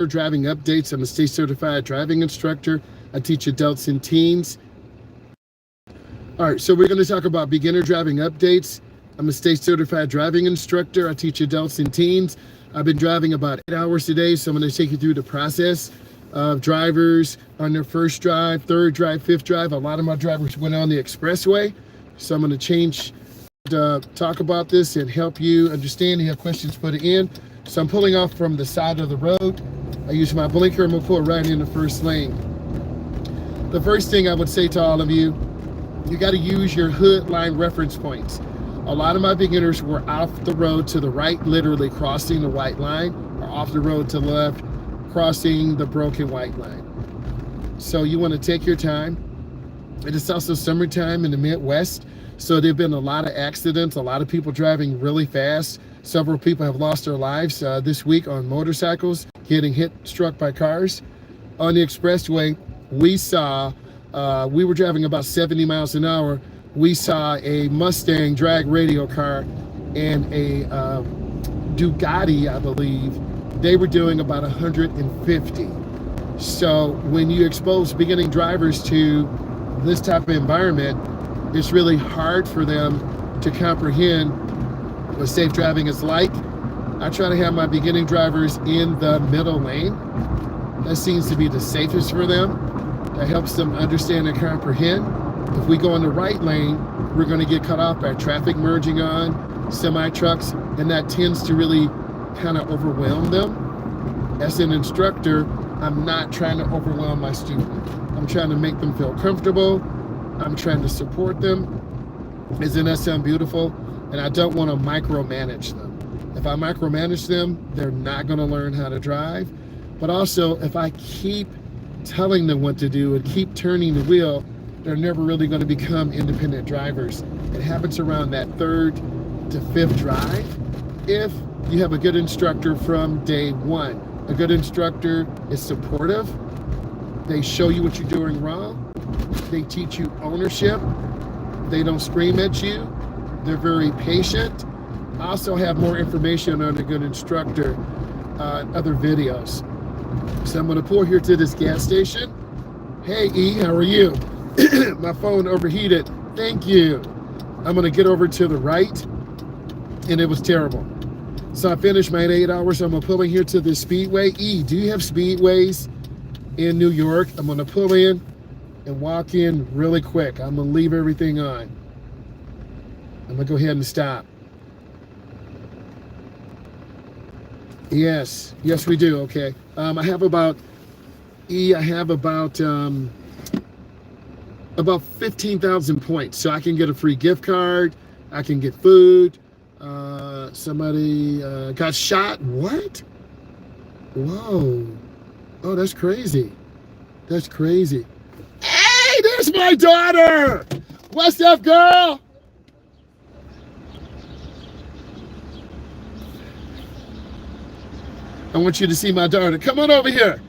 driving updates. I'm a state certified driving instructor. I teach adults and teens. All right, so we're going to talk about beginner driving updates. I'm a state certified driving instructor. I teach adults and teens. I've been driving about 8 hours today, so I'm going to take you through the process of drivers on their first drive, third drive, fifth drive. A lot of my drivers went on the expressway, so I'm going to change to talk about this and help you understand. If you have questions, put it in. So I'm pulling off from the side of the road. I use my blinker and we'll pull right in the first lane. The first thing I would say to all of you, you got to use your hood line reference points. A lot of my beginners were off the road to the right, literally crossing the white line, or off the road to the left, crossing the broken white line. So you want to take your time. It is also summertime in the Midwest, so there have been a lot of accidents, a lot of people driving really fast. Several people have lost their lives this week on motorcycles, getting hit, struck by cars. On the expressway, we were driving about 70 miles an hour. We saw a Mustang drag radio car and a Ducati, I believe. They were doing about 150. So when you expose beginning drivers to this type of environment, it's really hard for them to comprehend what safe driving is like. I try to have my beginning drivers in the middle lane. That seems to be the safest for them. That helps them understand and comprehend. If we go in the right lane, we're going to get cut off by traffic merging on, semi-trucks, and that tends to really kind of overwhelm them. As an instructor, I'm not trying to overwhelm my student. I'm trying to make them feel comfortable. I'm trying to support them. Isn't that sound beautiful? And I don't want to micromanage them. If I micromanage them, they're not going to learn how to drive. But also, if I keep telling them what to do and keep turning the wheel, they're never really going to become independent drivers. It happens around that third to fifth drive if you have a good instructor from day one. A good instructor is supportive. They show you what you're doing wrong. They teach you ownership. They don't scream at you. They're very patient. I also have more information on a good instructor in other videos. So I'm going to pull here to this gas station. Hey E, how are you? My phone overheated. Thank you. I'm going to get over to the right, and it was terrible. So I finished my 8 hours. I'm going to pull in here to the speedway. E, do you have speedways in New York? I'm going to pull in and walk in really quick. I'm going to leave everything on. I'm going to go ahead and stop. Yes, we do. Okay. I have about 15,000 points, so I can get a free gift card. I can get food. Somebody got shot. What? Whoa. Oh, that's crazy. That's crazy. Hey, there's my daughter. What's up, girl? I want you to see my daughter. Come on over here.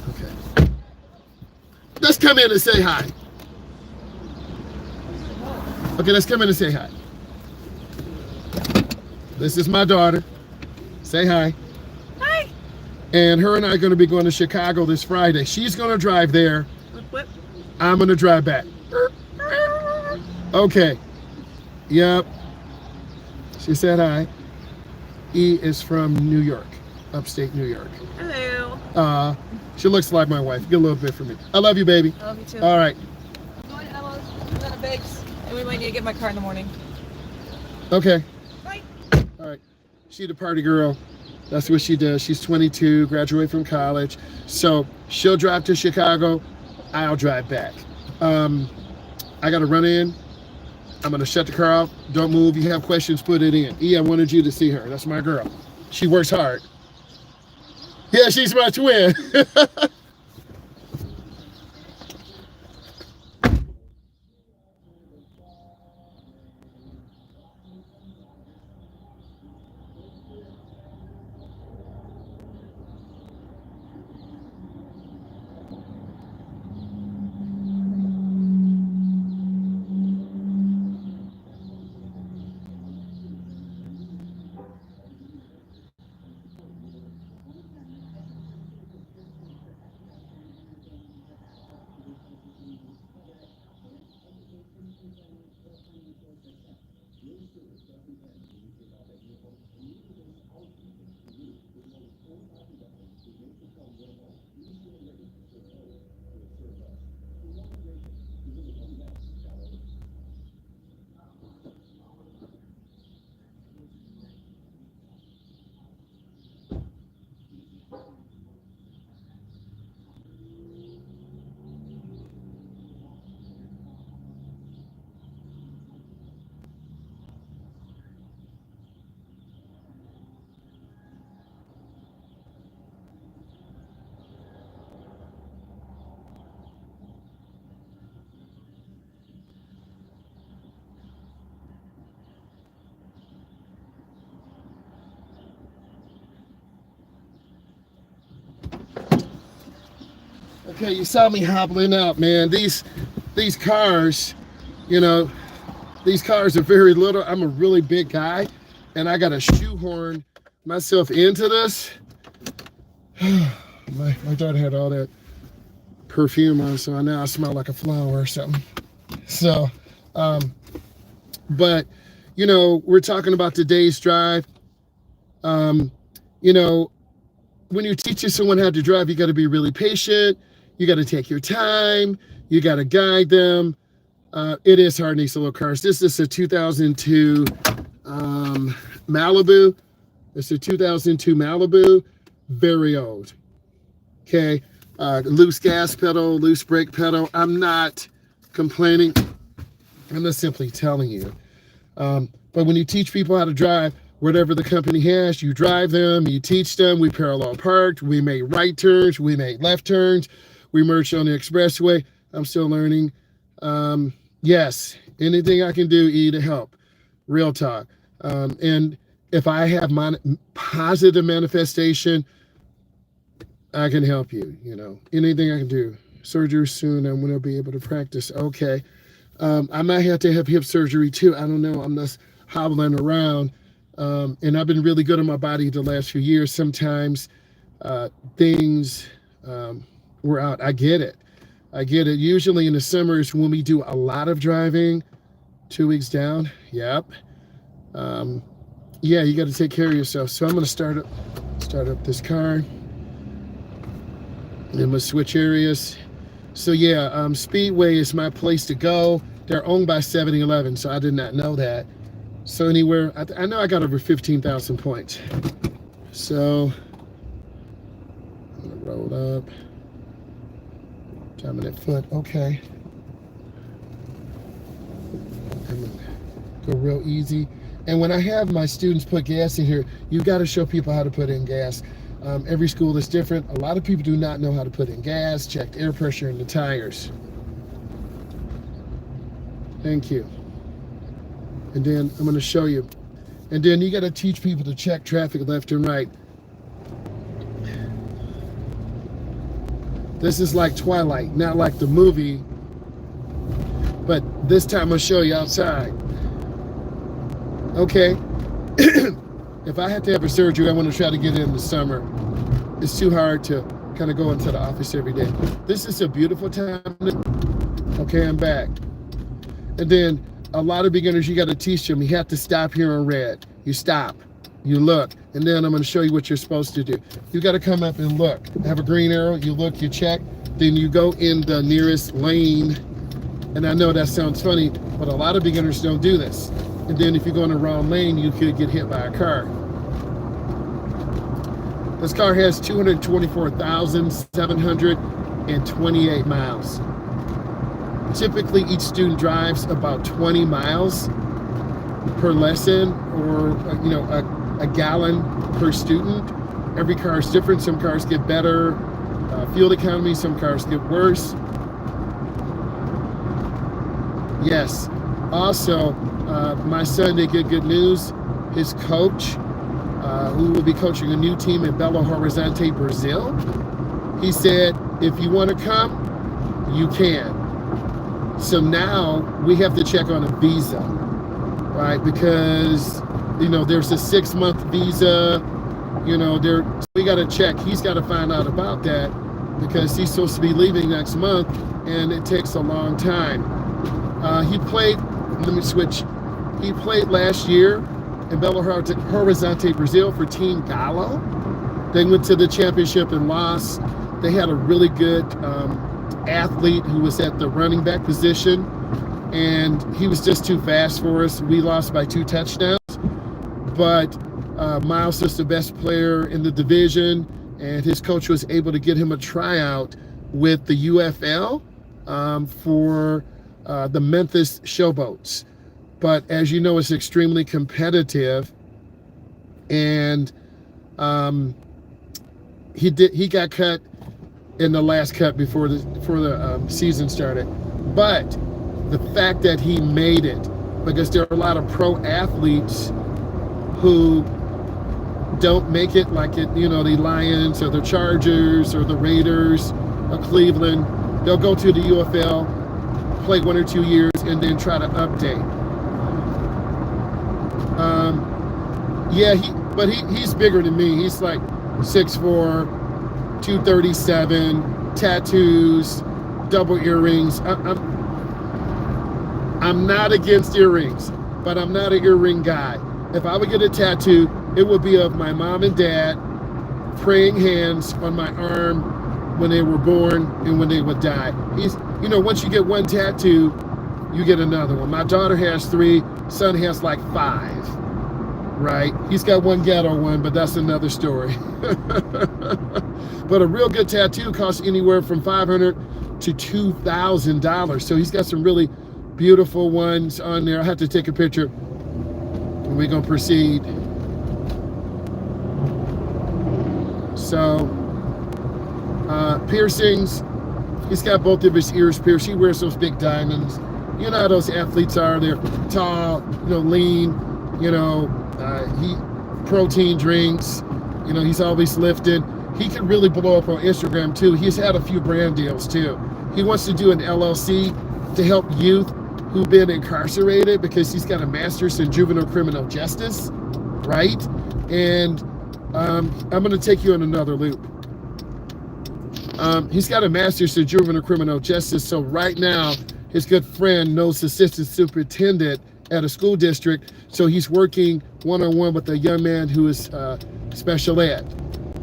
Okay. Let's come in and say hi. Okay, let's come in and say hi. This is my daughter. Say hi. Hi. And her and I are going to be going to Chicago this Friday. She's going to drive there. Whip. I'm going to drive back. Okay. Yep. She said hi. E is from New York, upstate New York. Hello. She looks like my wife. Get a little bit from me. I love you, baby. I love you too. All right. I'm going to Emma's, then to Biggs, and we might need to get my car in the morning. Okay. Bye. All right. She's the party girl. That's what she does. She's 22, graduated from college. So she'll drive to Chicago. I'll drive back. I got to run in. I'm going to shut the car off. Don't move. You have questions, put it in. E, I wanted you to see her. That's my girl. She works hard. Yeah, she's my twin. Okay, you saw me hobbling out, man. These cars, you know, these cars are very little. I'm a really big guy, and I got to shoehorn myself into this. my daughter had all that perfume on, so now I smell like a flower or something. So, but, you know, we're talking about today's drive. You know, when you're teaching someone how to drive, you got to be really patient. You got to take your time. You got to guide them. It is hard in these little cars. This is a 2002 Malibu. It's a 2002 Malibu, very old. Okay, loose gas pedal, loose brake pedal. I'm not complaining. I'm just simply telling you. But when you teach people how to drive, whatever the company has, you drive them, you teach them. We parallel parked, we made right turns, we made left turns, we merged on the expressway. I'm still learning. Yes, anything I can do, E, to help. Real talk. And if I have my positive manifestation, I can help you, you know, anything I can do. Surgery soon, I'm going to be able to practice. Okay. I might have to have hip surgery too. I don't know. I'm just hobbling around. And I've been really good on my body the last few years. Sometimes things were out. I get it. Usually in the summers when we do a lot of driving, 2 weeks down. Yep. Yeah, you got to take care of yourself. So I'm going to start up this car. And I'm going to switch areas. So yeah, Speedway is my place to go. They're owned by 7-Eleven, so I did not know that. So anywhere, I know I got over 15,000 points. So I'm gonna roll up. Dominant foot, okay. I'm gonna go real easy. And when I have my students put gas in here, you got to show people how to put in gas. Every school is different. A lot of people do not know how to put in gas, check air pressure in the tires. Thank you. And then I'm going to show you. And then you got to teach people to check traffic left and right. This is like Twilight, not like the movie, but this time I'll show you outside. Okay. If I had to have a surgery, I want to try to get it in the summer. It's too hard to kind of go into the office every day. This is a beautiful time. Okay, I'm back. And then a lot of beginners, you got to teach them. You have to stop here on red. You stop, you look, and then I'm going to show you what you're supposed to do. You got to come up and look. Have a green arrow, you look, you check, then you go in the nearest lane. And I know that sounds funny, but a lot of beginners don't do this. And then if you go in the wrong lane, you could get hit by a car. This car has 224,728 miles. Typically, each student drives about 20 miles per lesson, or you know, a gallon per student. Every car is different. Some cars get better fuel economy, some cars get worse. Yes. Also, my son did get good news. His coach, who will be coaching a new team in Belo Horizonte, Brazil, he said, if you want to come, you can. So now we have to check on a visa, right? Because, you know, there's a 6-month visa, you know, we got to check. He's got to find out about that because he's supposed to be leaving next month and it takes a long time. He played last year in Belo Horizonte, Brazil for Team Galo. They went to the championship and lost. They had a really good athlete who was at the running back position, and he was just too fast for us. We lost by 2 touchdowns, but Myles was the best player in the division, and his coach was able to get him a tryout with the UFL for the Memphis Showboats. But as you know, it's extremely competitive, and he got cut in the last cut before the season started. But the fact that he made it, because there are a lot of pro athletes who don't make it, like it, you know, the Lions or the Chargers or the Raiders, of Cleveland. They'll go to the UFL, play 1 or 2 years, and then try to update. Yeah, he's bigger than me. He's like 6'4", 237, tattoos, double earrings. I'm not against earrings, but I'm not an earring guy. If I would get a tattoo, it would be of my mom and dad praying hands on my arm when they were born and when they would die. Once you get one tattoo, you get another one. My daughter has 3, son has like 5, right? He's got one ghetto one, but that's another story. But a real good tattoo costs anywhere from $500 to $2,000. So he's got some really beautiful ones on there. I have to take a picture and we're gonna proceed. So piercings, he's got both of his ears pierced. He wears those big diamonds. You know how those athletes are. They're tall, lean, he protein drinks, he's always lifting. He can really blow up on Instagram too. He's had a few brand deals too. He wants to do an LLC to help youth who've been incarcerated because he's got a master's in juvenile criminal justice, right? And I'm gonna take you on another loop. He's got a master's in juvenile criminal justice. So right now, his good friend knows the assistant superintendent at a school district. So he's working one-on-one with a young man who is special ed.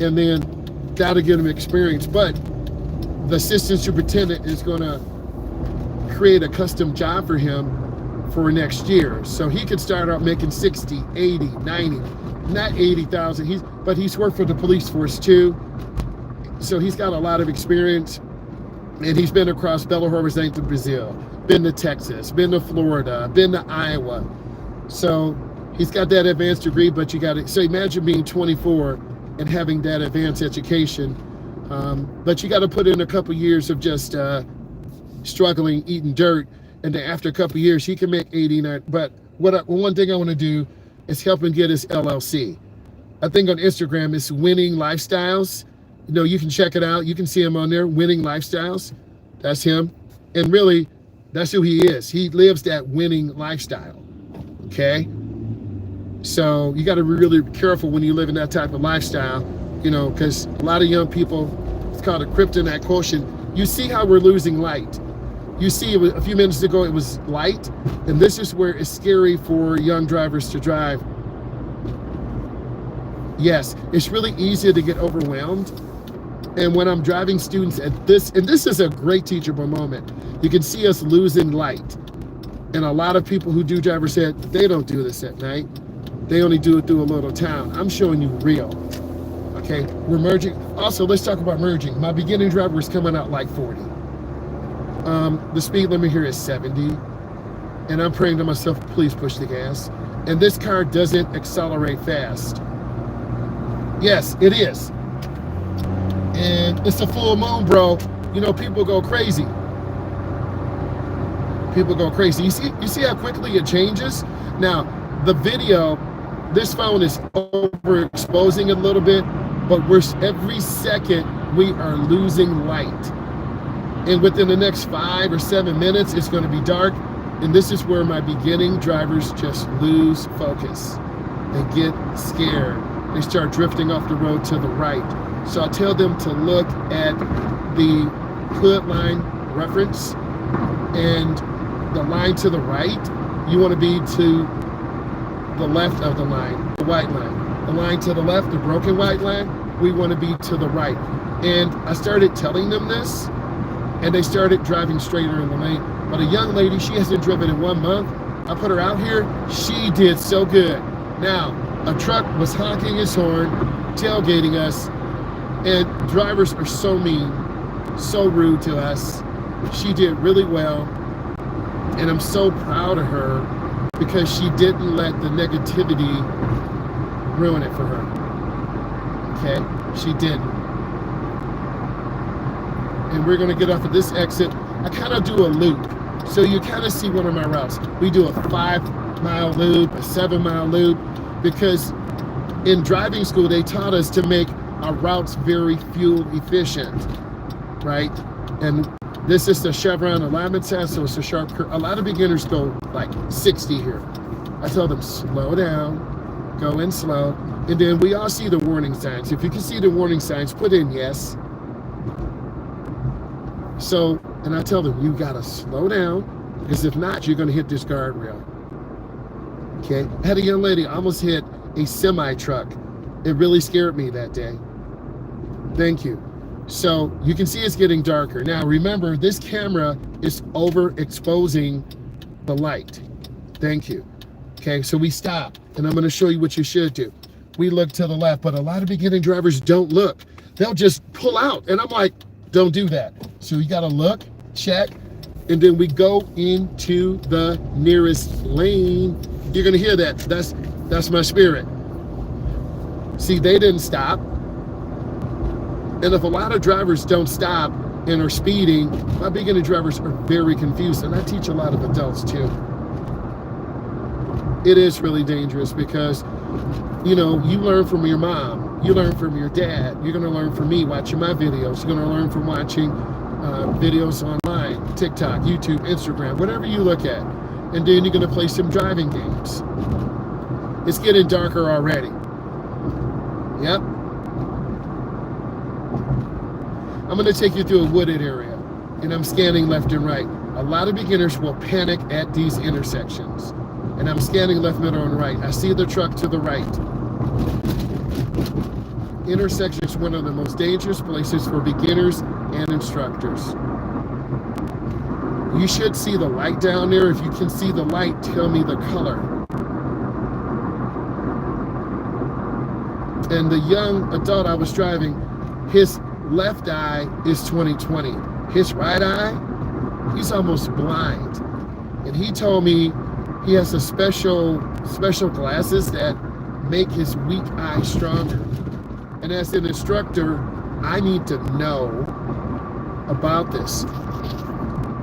And then that'll give him experience. But the assistant superintendent is gonna create a custom job for him for next year. So he could start out making 60, 80, 90, not 80,000. But he's worked for the police force too. So he's got a lot of experience, and he's been across Belo Horizonte to Brazil, been to Texas, been to Florida, been to Iowa. So he's got that advanced degree, but so imagine being 24 and having that advanced education. But you got to put in a couple years of just struggling, eating dirt. And then after a couple years, he can make 89. But one thing I want to do is help him get his LLC. I think on Instagram, it's Winning Lifestyles. You can check it out. You can see him on there, Winning Lifestyles. That's him. And really, that's who he is. He lives that winning lifestyle, okay? So you got to be really careful when you live in that type of lifestyle, because a lot of young people, it's called a kryptonite quotient. You see how we're losing light. You see, a few minutes ago, it was light, and this is where it's scary for young drivers to drive. Yes, it's really easy to get overwhelmed. And when I'm driving students at this, and this is a great teachable moment, you can see us losing light. And a lot of people who do driver's ed, they don't do this at night. They only do it through a little town. I'm showing you real, okay? We're merging. Also, let's talk about merging. My beginning driver is coming out like 40. The speed limit here is 70. And I'm praying to myself, please push the gas. And this car doesn't accelerate fast. Yes, it is. And it's a full moon, bro. People go crazy. People go crazy. You see how quickly it changes? Now, the video, this phone is overexposing a little bit, but every second we are losing light. And within the next 5 or 7 minutes, it's going to be dark. And this is where my beginning drivers just lose focus. They get scared. They start drifting off the road to the right. So I tell them to look at the hood line reference and the line to the right. You want to be to the left of the line, the white line. The line to the left, the broken white line, we want to be to the right. And I started telling them this, and they started driving straighter in the lane. But a young lady, she hasn't driven in 1 month. I put her out here, she did so good. Now, a truck was honking his horn, tailgating us, and drivers are so mean, so rude to us. She did really well, and I'm so proud of her because she didn't let the negativity ruin it for her. Okay, she didn't. And we're gonna get off of this exit. I kind of do a loop, so you kind of see one of my routes. We do a 5-mile loop, a 7-mile loop, because in driving school, they taught us to make our routes very fuel efficient. right? And this is the chevron alignment test, so it's a sharp curve. A lot of beginners go like 60 here. I tell them, slow down, go in slow. And then we all see the warning signs. If you can see the warning signs, put in yes. So, and I tell them, you gotta slow down, because if not, you're gonna hit this guardrail. Okay, I had a young lady almost hit a semi truck. It really scared me that day. Thank you. So you can see it's getting darker. Now remember, this camera is overexposing the light. Thank you. Okay, so we stop, and I'm gonna show you what you should do. We look to the left, but a lot of beginning drivers don't look. They'll just pull out, and I'm like, don't do that. So you gotta look, check, and then we go into the nearest lane. You're gonna hear that. That's my spirit. See, they didn't stop. And if a lot of drivers don't stop and are speeding, my beginning drivers are very confused. And I teach a lot of adults too. It is really dangerous because, you know, you learn from your mom, you learn from your dad, you're gonna learn from me watching my videos, you're gonna learn from watching videos online, TikTok, YouTube, Instagram, whatever you look at. And then you're gonna play some driving games. It's getting darker already. Yep. I'm gonna take you through a wooded area, and I'm scanning left and right. A lot of beginners will panic at these intersections. And I'm scanning left, middle, and right. I see the truck to the right. Intersection is one of the most dangerous places for beginners and instructors. You should see the light down there. If you can see the light, tell me the color. And the young adult I was driving, his left eye is 20/20. His right eye, he's almost blind. And he told me he has a special glasses that make his weak eye stronger. And as an instructor, I need to know about this.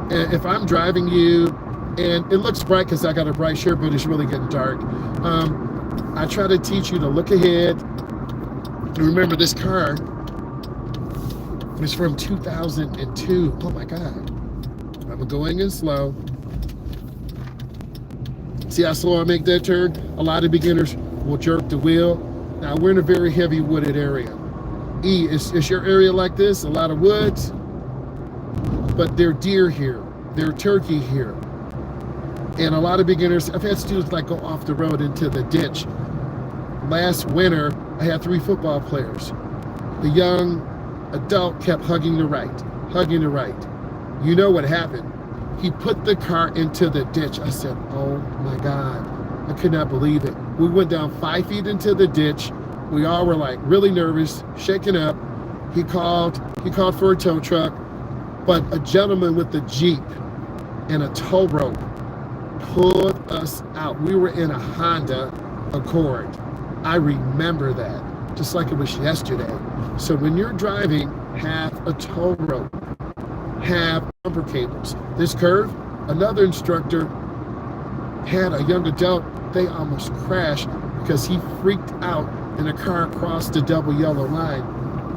And if I'm driving you, and it looks bright because I got a bright shirt, but it's really getting dark. I try to teach you to look ahead. And remember, this car is from 2002. Oh my God. I'm going in slow. See how slow I make that turn? A lot of beginners will jerk the wheel. Now we're in a very heavy wooded area. Is your area like this? A lot of woods? But there are deer here. There are turkey here. And a lot of beginners, I've had students like go off the road into the ditch. Last winter, I had 3 football players. The young adult kept hugging the right, hugging the right. You know what happened? He put the car into the ditch. I said, oh my God, I could not believe it. We went down 5 feet into the ditch. We all were like really nervous, shaken up. He called for a tow truck, but a gentleman with a Jeep and a tow rope pulled us out. We were in a Honda Accord. I remember that, just like it was yesterday. So when you're driving, have a tow rope, have bumper cables. This curve, another instructor had a young adult, they almost crashed because he freaked out and the car crossed the double yellow line.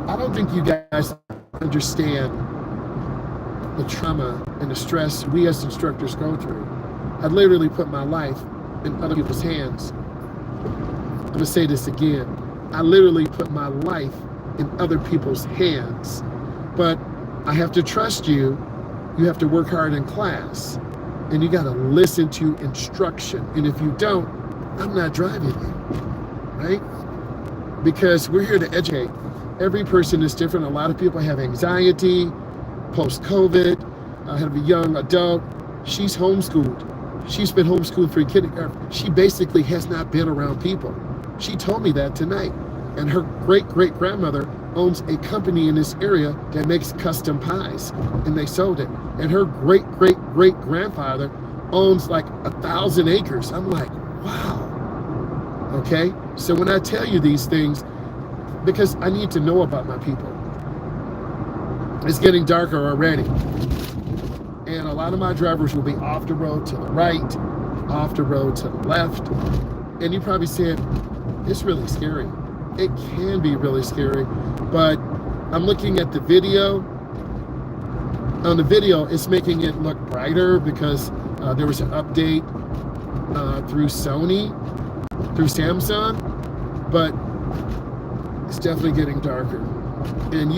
I don't think you guys understand the trauma and the stress we as instructors go through. I literally put my life in other people's hands. I'm gonna say this again. I literally put my life in other people's hands. But I have to trust you. You have to work hard in class. And you gotta listen to instruction. And if you don't, I'm not driving you, right? Because we're here to educate. Every person is different. A lot of people have anxiety, post-COVID. I have a young adult. She's homeschooled. She's been homeschooled for kindergarten. She basically has not been around people. She told me that tonight. And her great-great-grandmother owns a company in this area that makes custom pies, and they sold it. And her great-great-great-grandfather owns like 1,000 acres. I'm like, wow. Okay? So when I tell you these things, because I need to know about my people. It's getting darker already. And a lot of my drivers will be off the road to the right, off the road to the left. And you probably said, it's really scary. It can be really scary, but I'm looking at the video On the video, it's making it look brighter because there was an update through Samsung, but it's definitely getting darker. And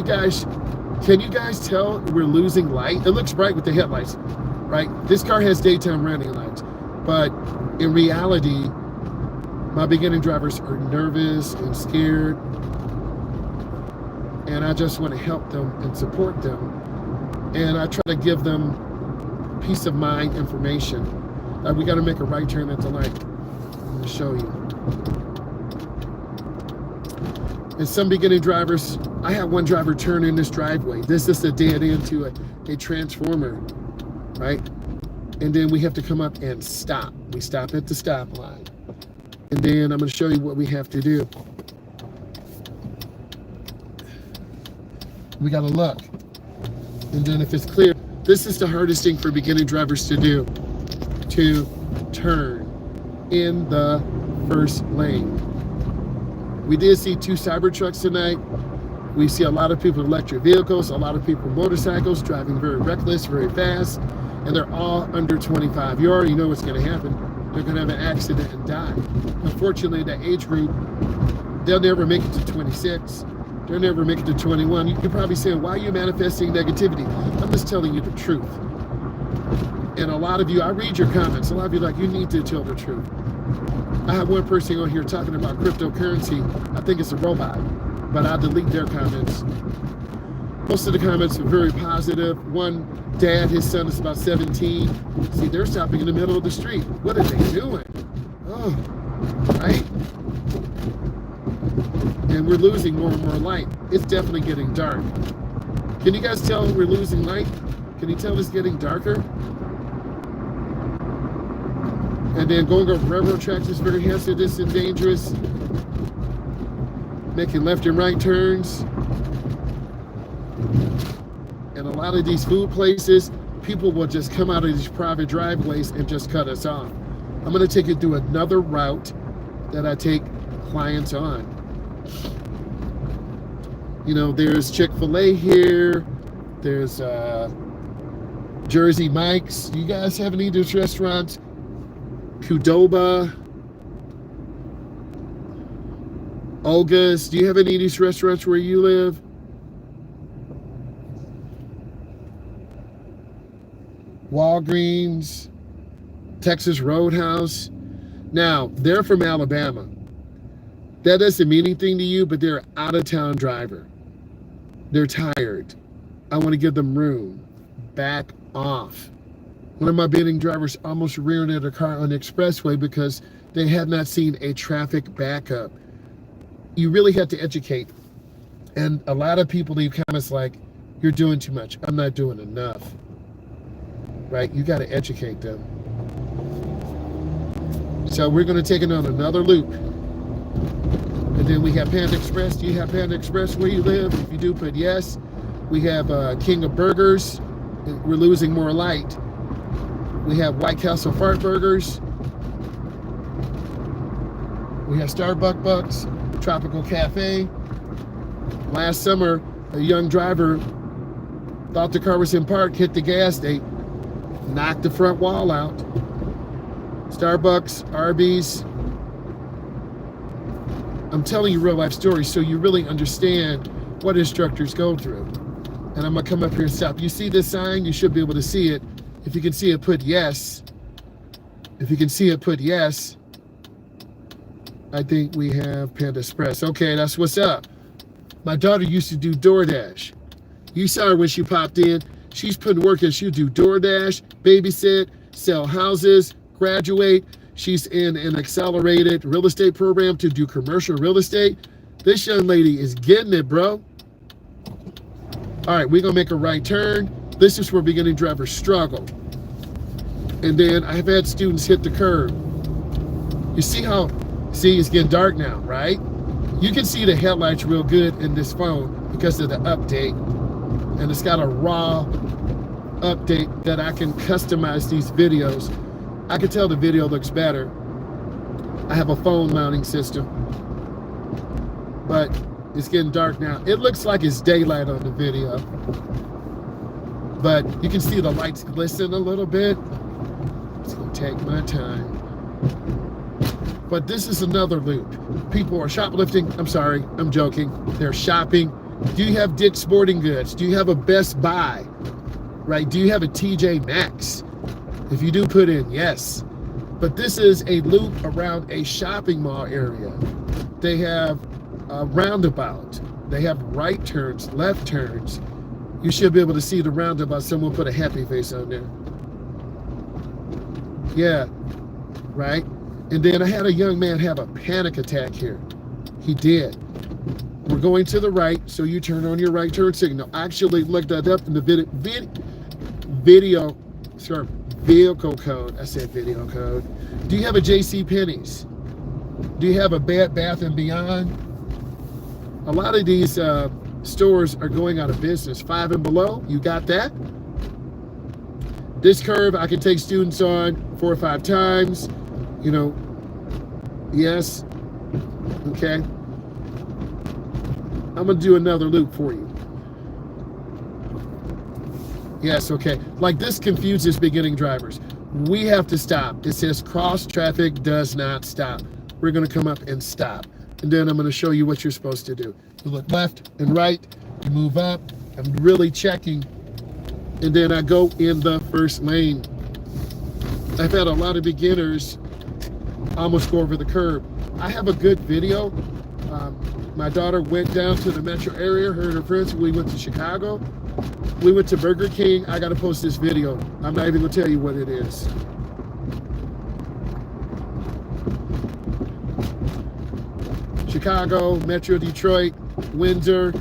can you guys tell we're losing light? It looks bright with the headlights, right? This car has daytime running lights, but in reality, my beginning drivers are nervous and scared, and I just want to help them and support them. And I try to give them peace of mind information. We got to make a right turn at the light. I'm going to show you. And some beginning drivers, I had one driver turn in this driveway. This is a dead end to a transformer, right? And then we have to come up and stop. We stop at the stop line. And then I'm going to show you what we have to do. We got to look. And then if it's clear, this is the hardest thing for beginning drivers to do, to turn in the first lane. We did see 2 Cybertrucks tonight. We see a lot of people in electric vehicles, a lot of people in motorcycles driving very reckless, very fast, and they're all under 25. You already know what's going to happen. They're going to have an accident and die. Unfortunately, that age group, they'll never make it to 26. They'll never make it to 21. You're probably saying, why are you manifesting negativity? I'm just telling you the truth. And a lot of you, I read your comments. A lot of you are like, you need to tell the truth. I have one person on here talking about cryptocurrency. I think it's a robot, but I delete their comments. Most of the comments are very positive. One dad, his son is about 17. See, they're stopping in the middle of the street. What are they doing? Oh, right? And we're losing more and more light. It's definitely getting dark. Can you guys tell we're losing light? Can you tell it's getting darker? And then going over railroad tracks is very hazardous and dangerous. Making left and right turns. And a lot of these food places, people will just come out of these private driveways and just cut us off. I'm going to take you through another route that I take clients on. You know, there's Chick-fil-A here. There's Jersey Mike's. You guys have any of these restaurants? Qdoba. Olga's. Do you have any of these restaurants where you live? Walgreens. Texas Roadhouse. Now, they're from Alabama. That doesn't mean anything to you, but they're an out-of-town driver. They're tired. I want to give them room. Back off. One of my beginning drivers almost rear-ended a car on the expressway because they had not seen a traffic backup. You really have to educate. And a lot of people leave comments like, you're doing too much. I'm not doing enough. Right? You got to educate them. So we're going to take it on another loop. And then we have Panda Express. Do you have Panda Express where you live? If you do, put yes. We have King of Burgers. We're losing more light. We have White Castle Fart Burgers. We have Starbucks Bucks, Tropical Cafe. Last summer, a young driver thought the car was in park, hit the gas, they knocked the front wall out. Starbucks, Arby's. I'm telling you real life stories so you really understand what instructors go through. And I'm gonna come up here and stop. You see this sign? You should be able to see it. If you can see it, put yes. If you can see it, put yes. I think we have Panda Express. Okay, that's what's up. My daughter used to do DoorDash. You saw her when she popped in. She's putting work in. She'll do DoorDash, babysit, sell houses, graduate. She's in an accelerated real estate program to do commercial real estate. This young lady is getting it, bro. All right, we're gonna make a right turn. This is where beginning drivers struggle. And then I've had students hit the curb. You see how, it's getting dark now, right? You can see the headlights real good in this phone because of the update. And it's got a raw update that I can customize these videos. I can tell the video looks better. I have a phone mounting system. But it's getting dark now. It looks like it's daylight on the video. but you can see the lights glisten a little bit. It's gonna take my time. But this is another loop. People are shoplifting. I'm sorry, I'm joking. They're shopping. Do you have Dick's Sporting Goods? Do you have a Best Buy? Right? Do you have a TJ Maxx? If you do, put in yes. But this is a loop around a shopping mall area. They have a roundabout. They have right turns, left turns. You should be able to see the roundabout. Someone put a happy face on there. Yeah, right? And then I had a young man have a panic attack here. He did. We're going to the right, so you turn on your right turn signal. I actually looked that up in the vehicle code. I said video code. Do you have a J.C. Penney's? Do you have a Bed Bath & Beyond? A lot of these stores are going out of business. 5 and below, you got that? This curve, I can take students on 4 or 5 times. You know, yes, okay. I'm gonna do another loop for you. Yes, okay. Like this confuses beginning drivers. We have to stop. It says cross traffic does not stop. We're gonna come up and stop. And then I'm gonna show you what you're supposed to do. You look left and right, you move up. I'm really checking. And then I go in the first lane. I've had a lot of beginners almost go over the curb. I have a good video. My daughter went down to the metro area, her and her friends. We went to Chicago. We went to Burger King. I got to post this video. I'm not even going to tell you what it is. Chicago, Metro Detroit, Windsor.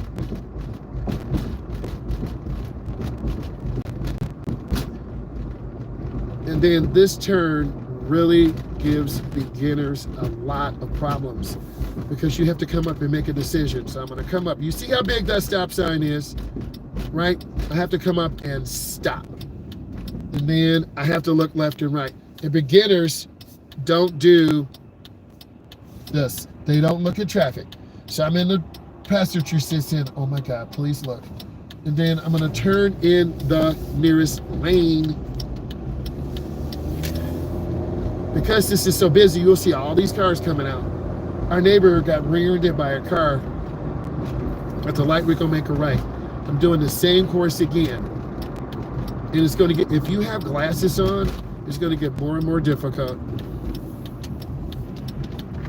And then this turn really gives beginners a lot of problems because you have to come up and make a decision. So I'm going to come up. You see how big that stop sign is, right? I have to come up and stop. And then I have to look left and right. And beginners don't do this. They don't look at traffic. So I'm in the passenger seat saying, oh my God, please look. And then I'm going to turn in the nearest lane. Because this is so busy, you'll see all these cars coming out. Our neighbor got rear-ended by a car. At the light, we're gonna make a right. I'm doing the same course again. And it's gonna get, if you have glasses on, it's gonna get more and more difficult.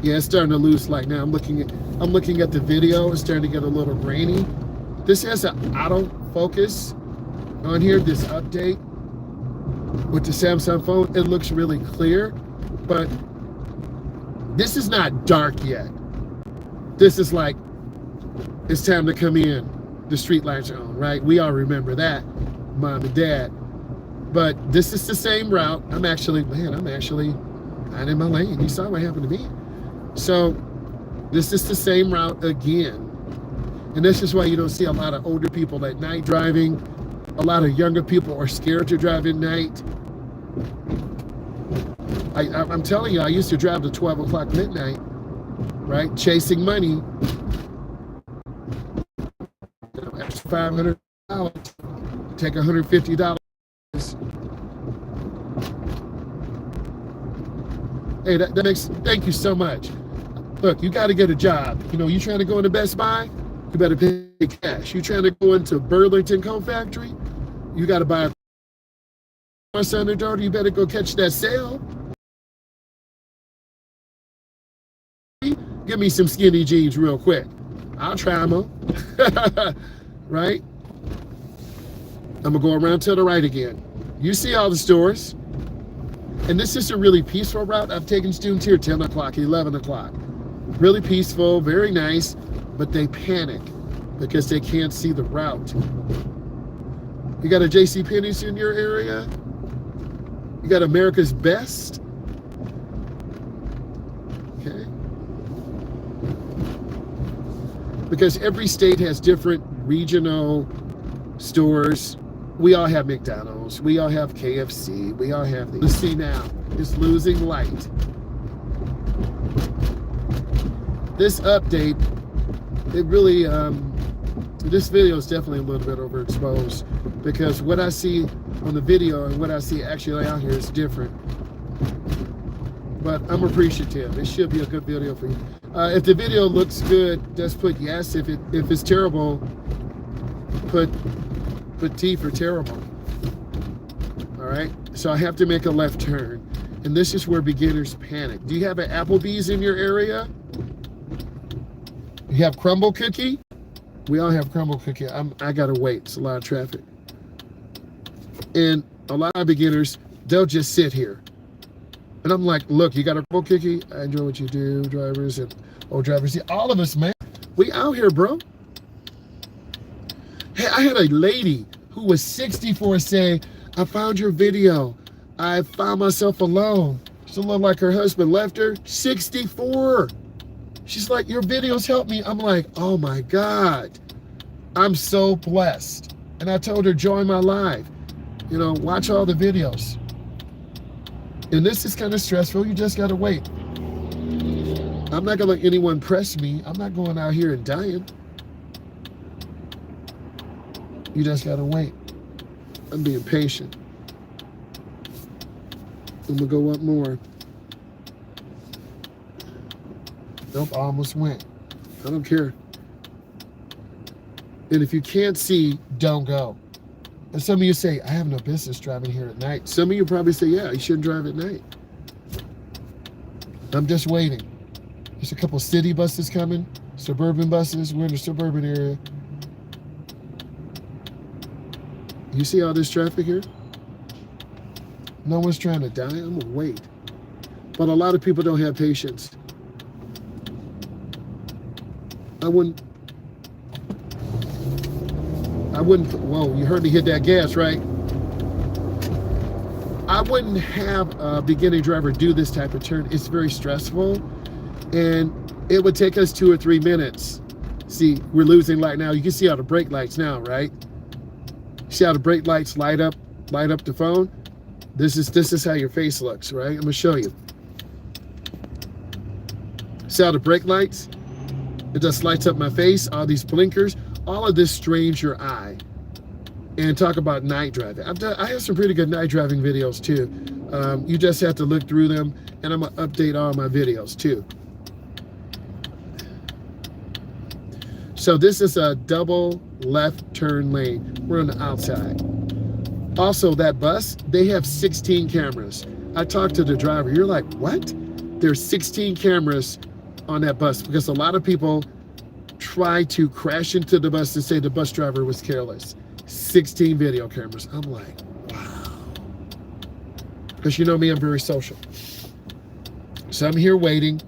Yeah, it's starting to lose light now. I'm looking at the video, it's starting to get a little grainy. This has an autofocus on here, this update with the Samsung phone. It looks really clear. But this is not dark yet. This is like, it's time to come in. The street lights are on, right? We all remember that, Mom and Dad. But this is the same route. I'm actually not in my lane. You saw what happened to me. So this is the same route again. And this is why you don't see a lot of older people at night driving. A lot of younger people are scared to drive at night. I'm telling you, I used to drive to 12 o'clock midnight, right? Chasing money. Extra $500, take $150. Hey, that makes, thank you so much. Look, you got to get a job. You know, you trying to go into Best Buy, you better pay cash. You trying to go into Burlington Coat Factory, you got to buy my son or daughter, you better go catch that sale. Give me some skinny jeans real quick. I'll try them on. Right? I'm gonna go around to the right again. You see all the stores. And this is a really peaceful route. I've taken students here 10 o'clock, 11 o'clock. Really peaceful, very nice, but they panic because they can't see the route. You got a J.C. Penney's in your area? You got America's Best? Okay. Because every state has different regional stores. We all have McDonald's. We all have KFC. We all have these. Let's see now. It's losing light. This update, it really This video is definitely a little bit overexposed because what I see on the video and what I see actually out here is different. But I'm appreciative. It should be a good video for you. If the video looks good, just put yes. If it's terrible, put T for terrible. All right. So I have to make a left turn, and this is where beginners panic. Do you have an Applebee's in your area? You have crumble cookie? We all have crumble cookie. I gotta wait. It's a lot of traffic, and a lot of beginners, they'll just sit here. And I'm like, look, you got a crumble cookie? I enjoy what you do, drivers and old drivers. Yeah, all of us, man. We out here, bro. Hey, I had a lady who was 64 say, I found your video. I found myself alone. She looked like her husband left her. 64. She's like, your videos helped me. I'm like, oh my God. I'm so blessed. And I told her, join my live. You know, watch all the videos. And this is kind of stressful. You just got to wait. I'm not going to let anyone press me. I'm not going out here and dying. You just got to wait. I'm being patient. I'm going to go up more. Nope, I almost went. I don't care. And if you can't see, don't go. And some of you say, I have no business driving here at night. Some of you probably say, yeah, you shouldn't drive at night. I'm just waiting. There's a couple city buses coming, suburban buses. We're in the suburban area. You see all this traffic here? No one's trying to die. I'm gonna wait. But a lot of people don't have patience. I wouldn't, whoa, you heard me hit that gas, right? I wouldn't have a beginning driver do this type of turn. It's very stressful, and it would take us 2 or 3 minutes. See, we're losing light now. You can see how the brake lights now, right? See how the brake lights light up the phone? This is how your face looks, right? I'm gonna show you. See how the brake lights? It just lights up my face, all these blinkers. All of this strains your eye. And talk about night driving. I have some pretty good night driving videos too. You just have to look through them, and I'm gonna update all my videos too. So this is a double left turn lane. We're on the outside. Also, that bus, they have 16 cameras. I talked to the driver. You're like, what? There's 16 cameras on that bus because a lot of people try to crash into the bus and say the bus driver was careless. 16 video cameras. I'm like, wow. Because you know me, I'm very social. So I'm here waiting.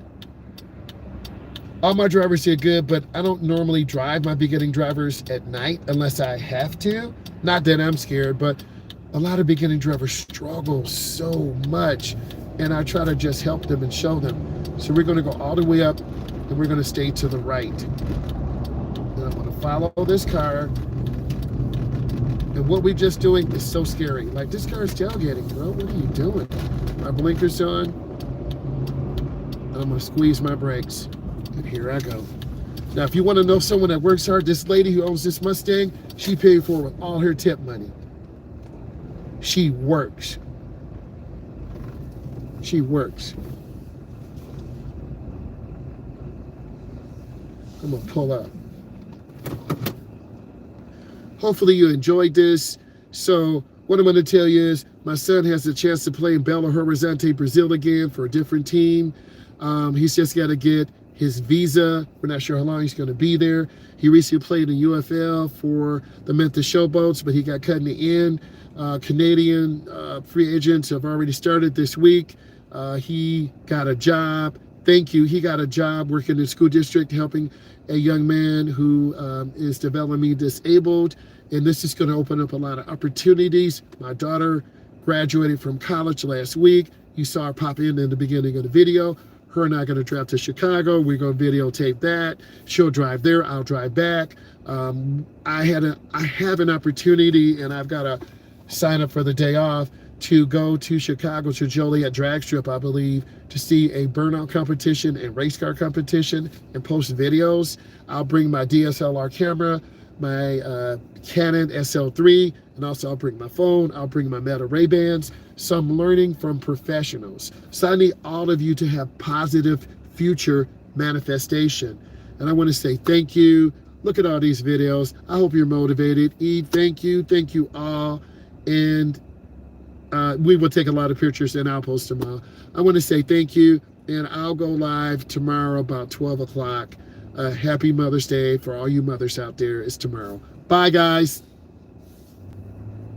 All my drivers did good, but I don't normally drive my beginning drivers at night unless I have to. Not that I'm scared, but a lot of beginning drivers struggle so much, and I try to just help them and show them. So we're going to go all the way up, and we're going to stay to the right. And I'm going to follow this car. And what we're just doing is so scary. Like, this car is tailgating, bro. What are you doing? My blinkers on. And I'm going to squeeze my brakes. And here I go. Now, if you want to know someone that works hard, this lady who owns this Mustang, she paid for it with all her tip money. She works. She works. I'm going to pull up. Hopefully you enjoyed this. So what I'm going to tell you is my son has a chance to play in Belo Horizonte, Brazil again for a different team. He's just got to get his visa. We're not sure how long he's going to be there. He recently played in UFL for the Memphis Showboats, but he got cut in the end. Canadian free agents have already started this week. He got a job. Thank you. He got a job working in the school district helping a young man who is developmentally disabled. And this is going to open up a lot of opportunities. My daughter graduated from college last week. You saw her pop in the beginning of the video. Her and I are going to drive to Chicago. We're going to videotape that. She'll drive there. I'll drive back. I have an opportunity, and I've got to sign up for the day off to go to Chicago to Joliet Drag Strip, I believe, to see a burnout competition and race car competition and post videos. I'll bring my DSLR camera. my Canon SL3, and also I'll bring my phone, I'll bring my Meta Ray-Bans. So I'm learning from professionals. So I need all of you to have positive future manifestation. And I want to say thank you. Look at all these videos. I hope you're motivated. Thank you all. And we will take a lot of pictures and I'll post tomorrow. I want to say thank you, and I'll go live tomorrow about 12 o'clock. Happy Mother's Day for all you mothers out there. It's tomorrow. Bye, guys.